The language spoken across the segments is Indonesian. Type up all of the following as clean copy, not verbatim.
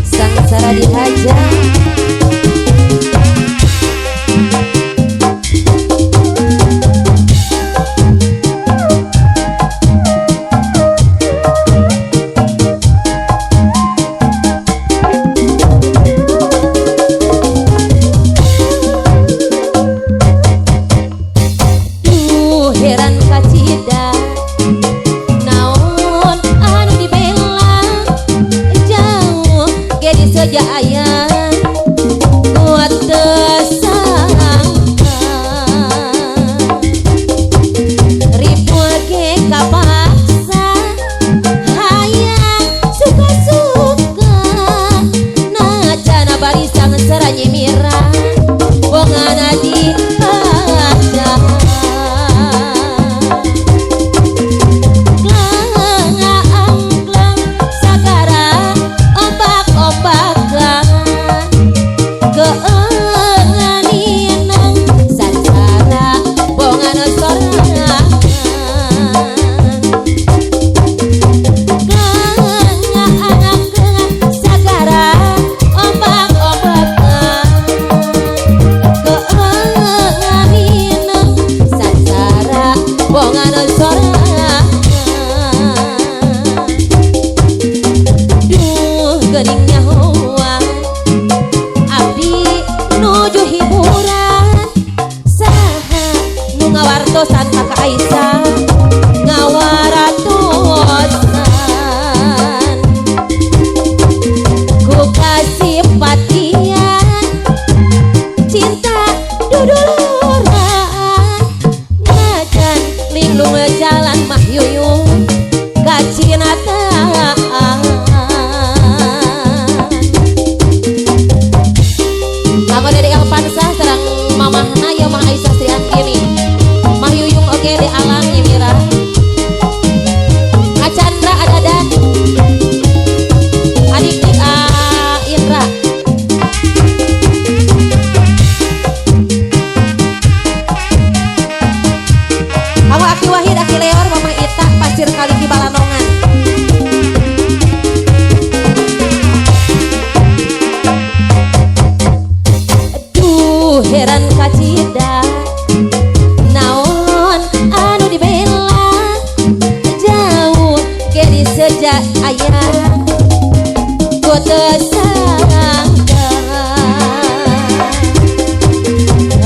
Sangsara dihajar. Heran kacida naon anu dibela jauh gedi saja ayah kuat tersangka ribu ge kapaksa hayang suka-suka nacana barisan seranyi mira bongana di geningnya hoa abdi nuju hiburan saha nu ngawartosan Kak Aisyah ngawaratosan ku kasih patian cinta duduluran ngajan linglung jalan mah yuyung kacinataan Aku dari Elpansa serang mamahna ya Mah Aisyah Sri Andini Mah Yuyung oge di alam Mira Acandra Adadan adik Indra kamu Aki Wahid Aki Leor Mama Ita Pasir Kali di Balanongan heran kacida naon anu dibela jauh gedi sejak ayah ku tersangka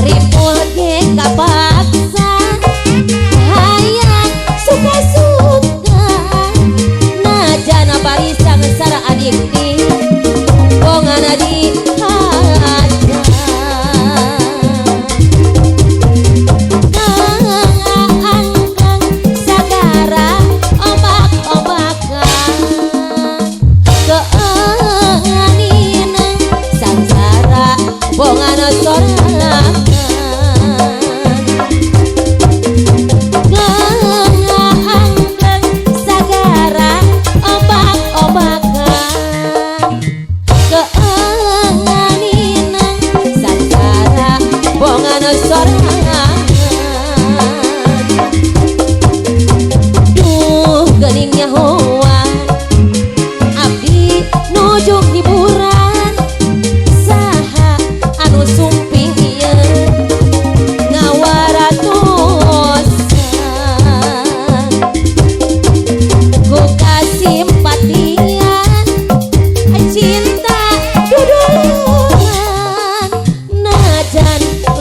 ripul ge kapaksa hayang suka-suka najana barisan sara adikti bongana di bongana sorangan geangkan sagara ombak-ombakan keanganina sangsara bongana sorangan duh geningnya hoa abdi nuju hiburan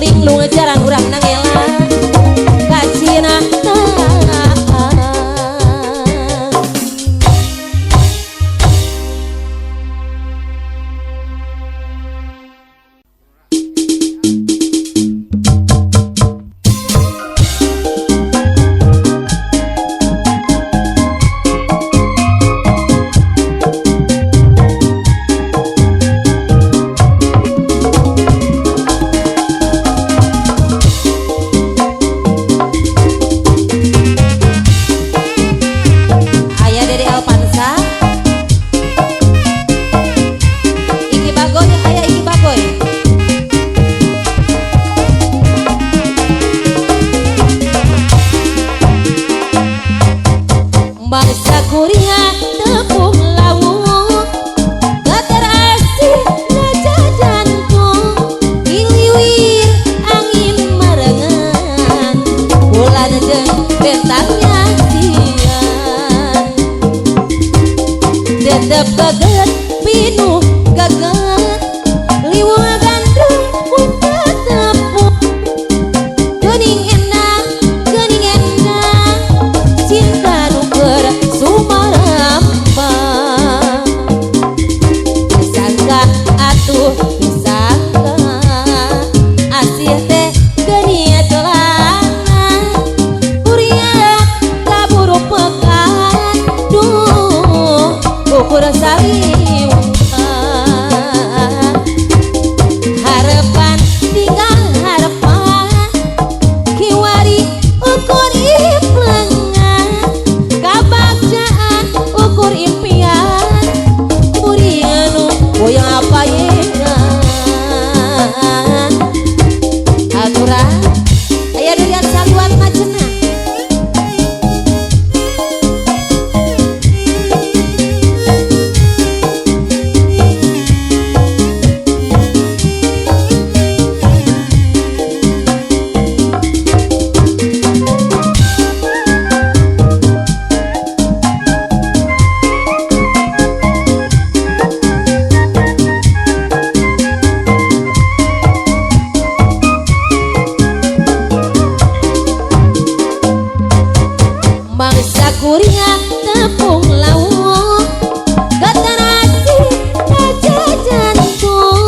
linglung jaran urang Pura aya durian saluan macena. Mangsa kuringan tepung lauk gata nasi raja jantung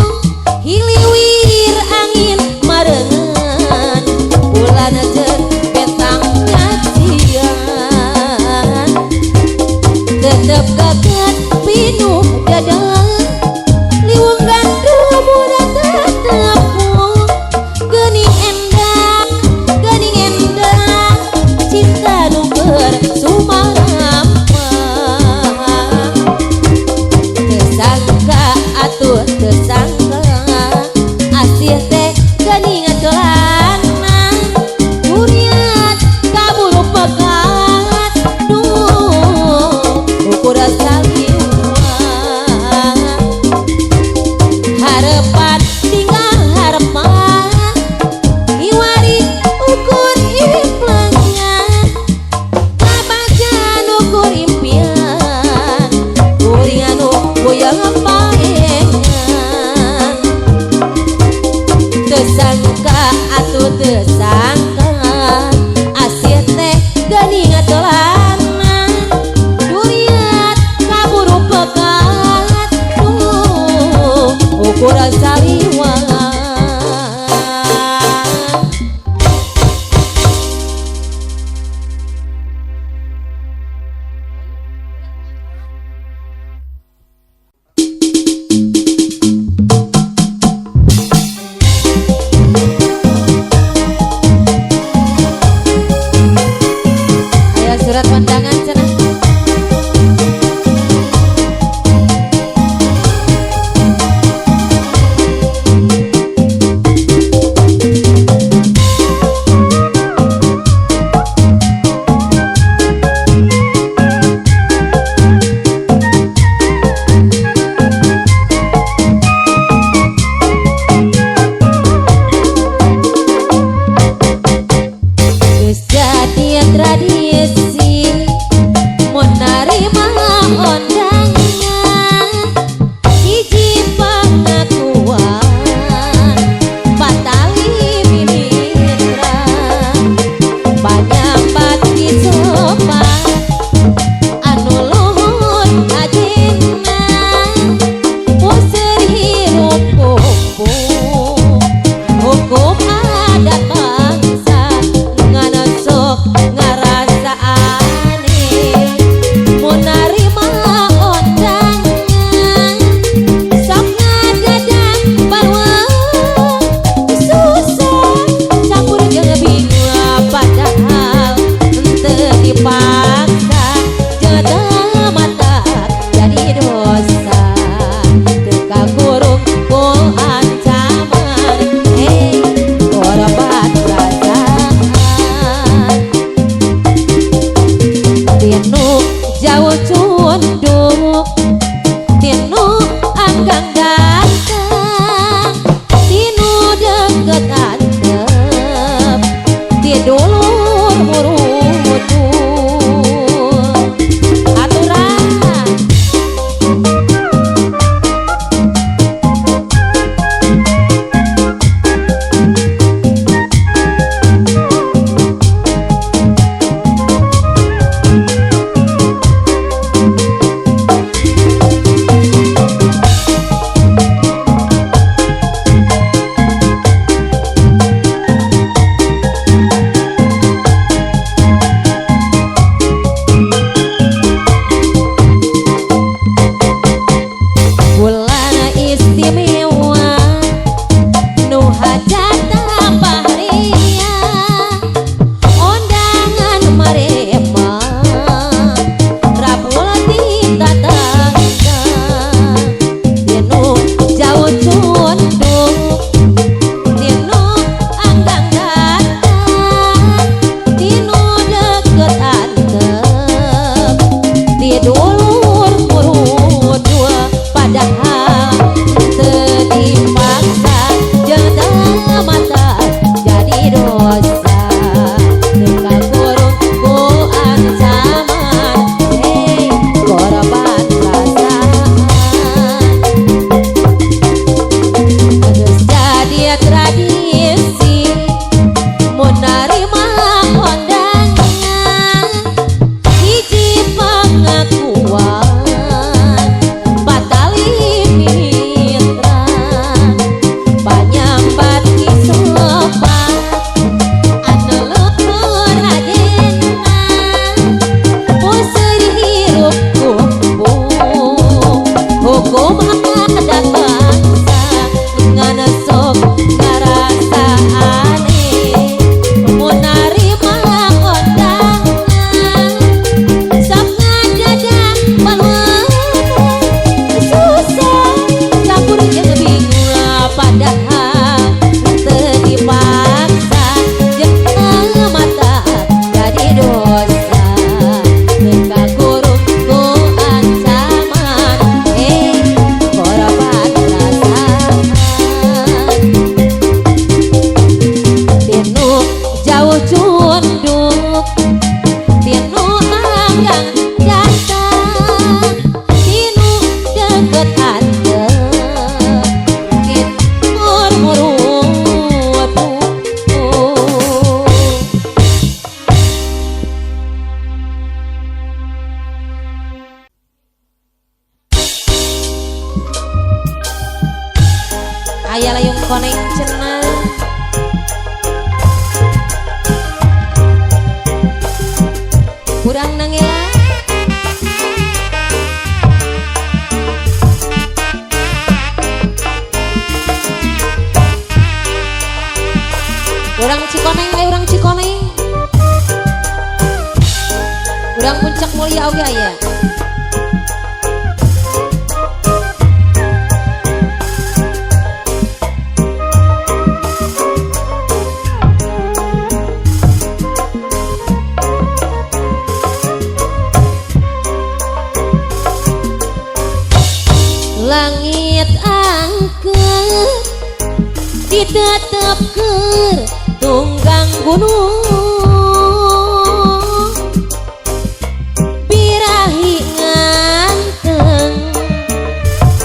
hiliwir angin marengan bulan aja betang ngajian tetep kaget pinuh dadang liwung gandum muda tetepung gening endang cinta nu bersumarampa tersangka atuh tersangka asih teh geuning ngacolanan durian kaburu pegat duh ukur saliwang harapan tinggal harapan iwari ukur implengan kabajan ukur impian kuringan boyang paengan tersangka atuh tersangka asih teh geuning ngacolanan durian kaburu pegat ukur saliwang. sana kurang nangela urang Cikoneng urang Cikoneng urang Puncak Mulia oge aya langit angker ditetepkeun tunggang gunung birahi nganteng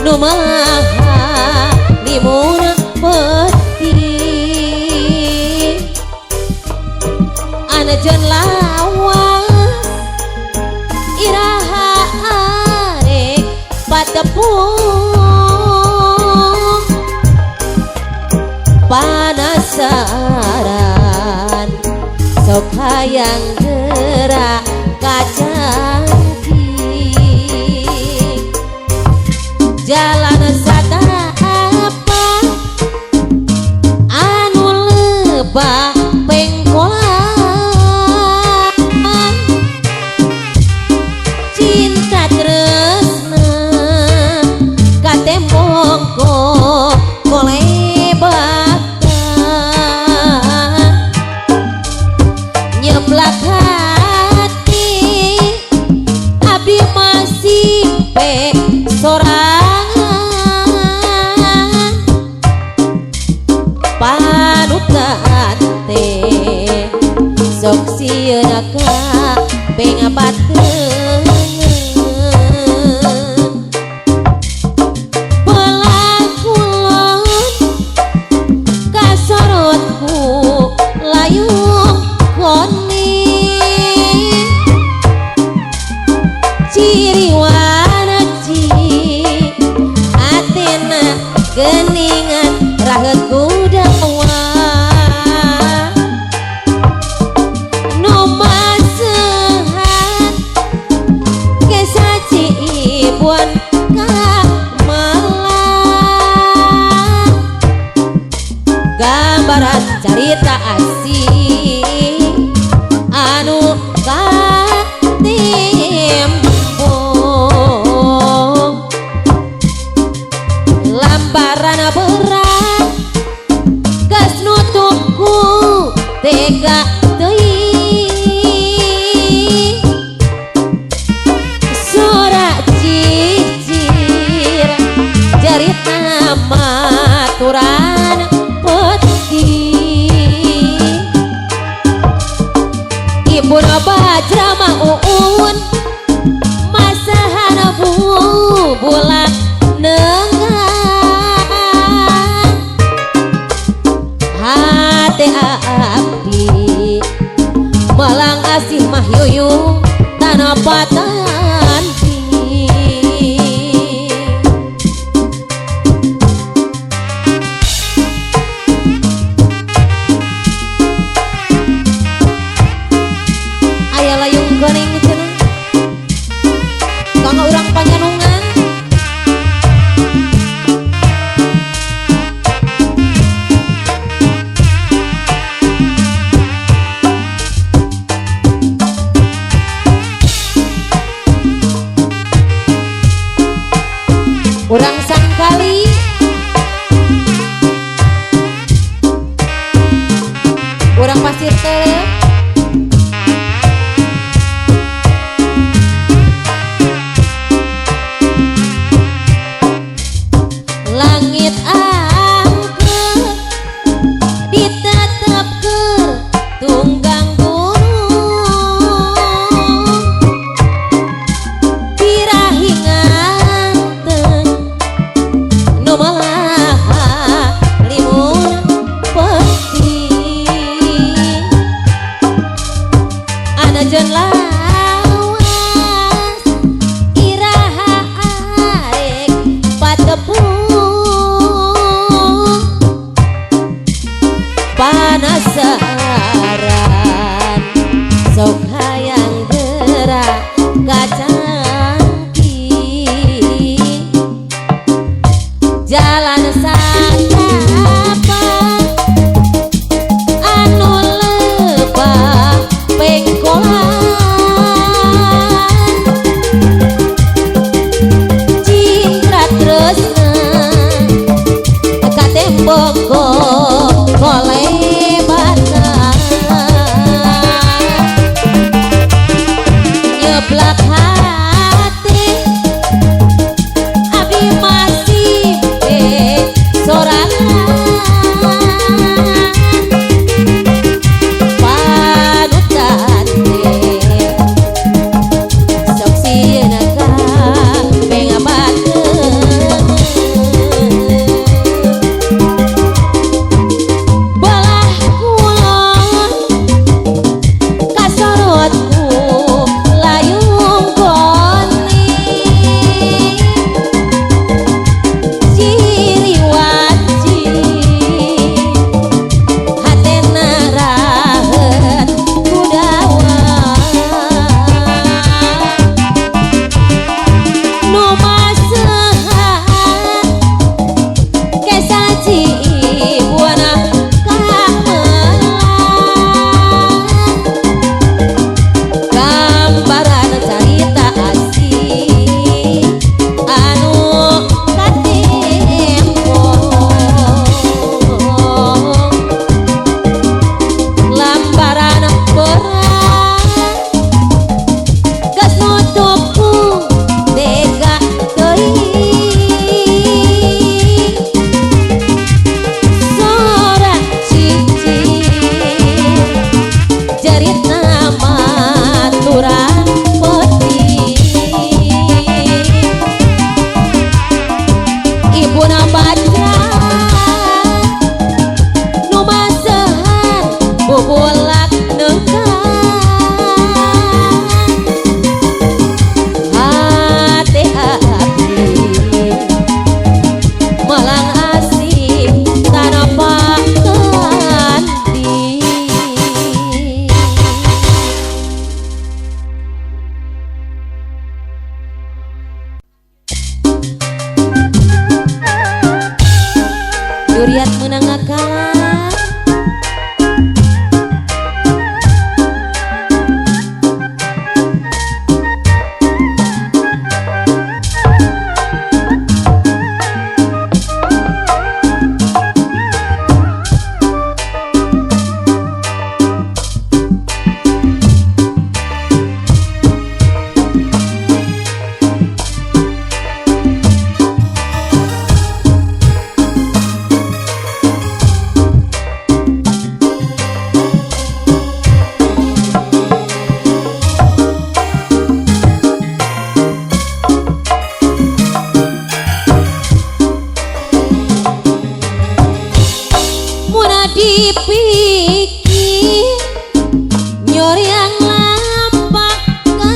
nu maha limun peti anajeun lawas iraha arek patepung panasaran sok hayang gerak kacantik jalan sataapa anu lebah pengkolan cinta tresna katembong nyeblak hati abdi masih sorangan panutan teh sok sieuna ka pengapateun pelakulon kasorotku layung koning ciri wanaci atena geningan rahet kudawa nu masehat kesaci ibuan kamalan gambaran carita asih anu katembong lambaran berat geus nutupku tega teuing suara cicir jarita maturan peti ibu bajra mauun masahana bulan nengan hati abdi malang asih mah yuyung tanah patanti aya layung goning cenah kanggo urang panyanungan urang sangkali urang pasir teh langit angker ditetepkeun tunggang gunung birahi nganteng nu maha limun peti penasaran sok hayang gerak kacangki jalan sakapa anu lebah pengkolan cingkrat tresna ka tembok kolebatan nyeblak hati abi masih sorangan panutan sok sieuna ka pengabateun belah kulon kasorotku layung goni ciri wajib hatena rahet kudawan nu masehat kesaji buana kamelan gambaran carita asih anu katempong lambaran berat geus nutupku tega teuing sorak cicing jerit nama turang peti ibuna bajra nu masehan bubulak neungan hati abdi melang asih tanpa kandi Duriat menangakan muna dipikir nyori yang lampak ka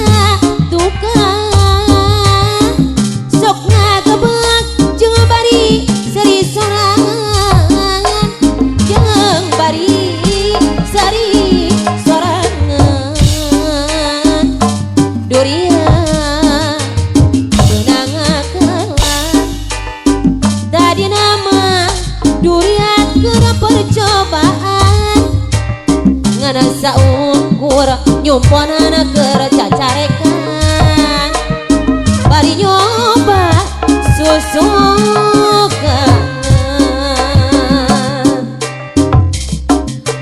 tukang sok ngagebek jeung bari seri sorangan jeung bari seri sorangan durian menangakeun tadi nama durian keur percobaan ngana saukur nyumponan keur cacarekan bari nyoba susukan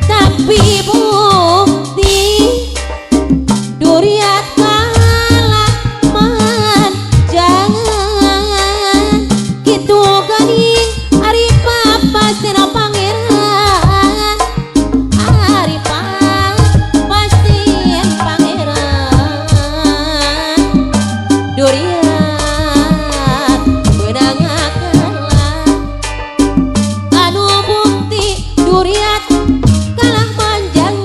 tapi bukti durian kalah man jangan kitu geuning ari papasna pangeran ari papasna pangeran durian menangakeun anu bukti durian kalah manjang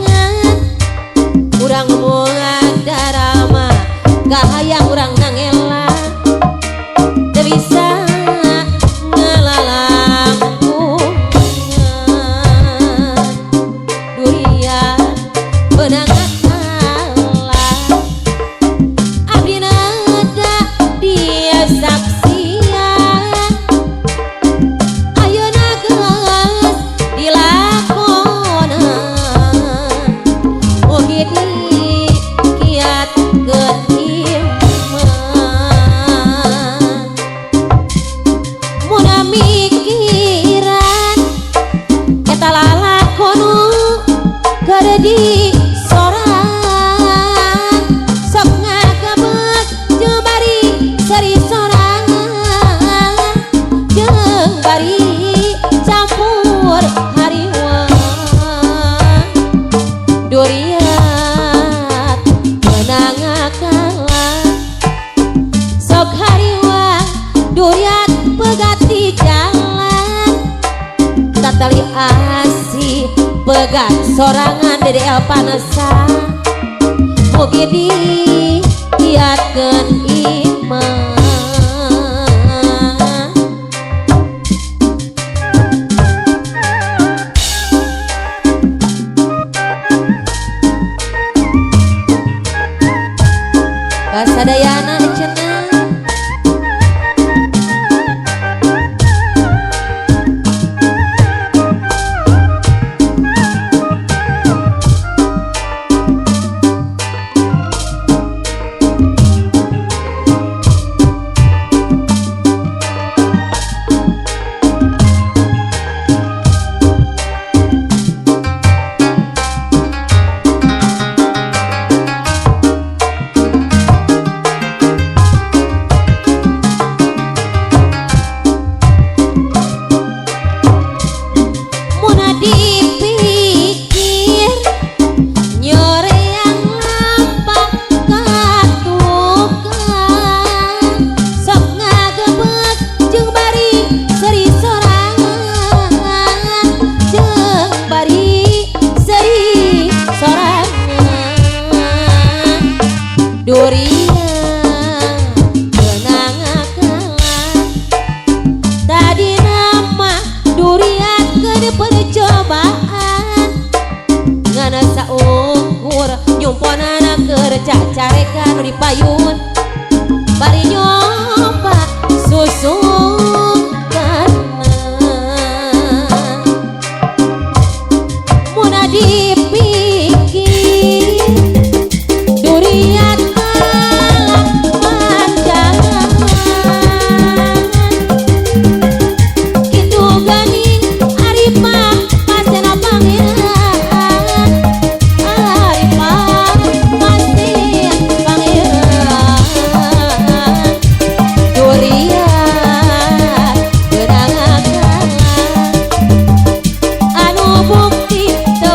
pegat sorangan Dede Elpanesa mugi dihiatkeun iman kasadayana cenah dipikir nyoreang lampah katukang sok ngagebeg jeung bari seri sorangan jeung bari seri sorangan durian benang akalan tadi nama durian ke percobaan ngana saukur nyumponana kerja carekan di payun bari nyoba susu muna dipikir durian malah panjangan kitu ganing aripah pasena pangeran aripah pasen pangeran durian benang akalan anu bukti teu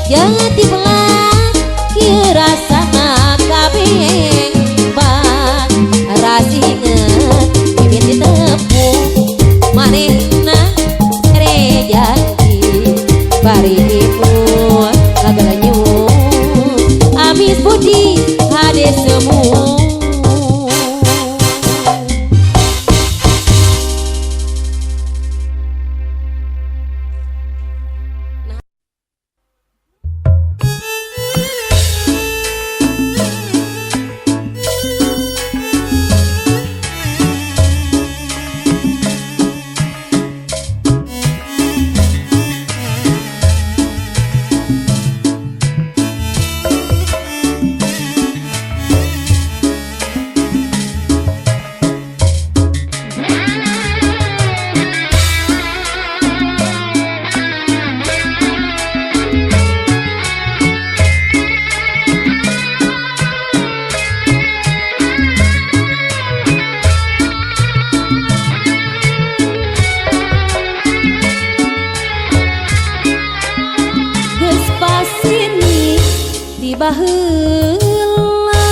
jangan dibelah kira sama kabeh bang rasi inget bibit ditepung manehna rejaki bari ibu lagelanyu amis budi hade semu. Baheula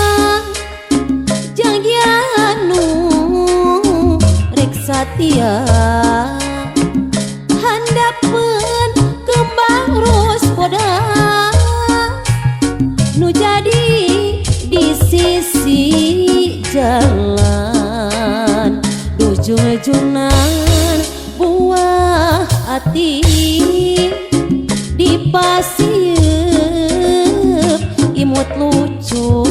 jangyanu rek satia handapeun kembang ros podas nu jadi di sisi jalan dujung-jungan buah hati di pasir imut lucu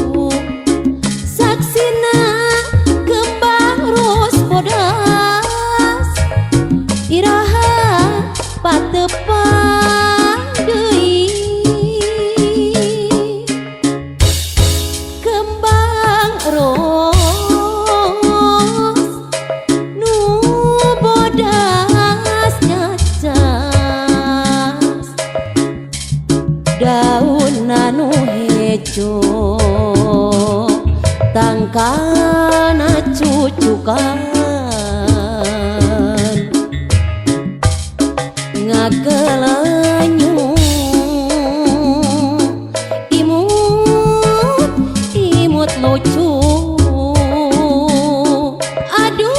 saksina kembang ros podas iraha patepang deui kembang ros nu bodas nyacas daun anu hejo tangkana cucukan ngagelanyu imut imut lucu aduh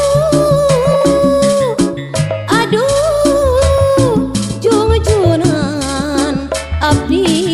aduh jung-junan abdi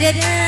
Dede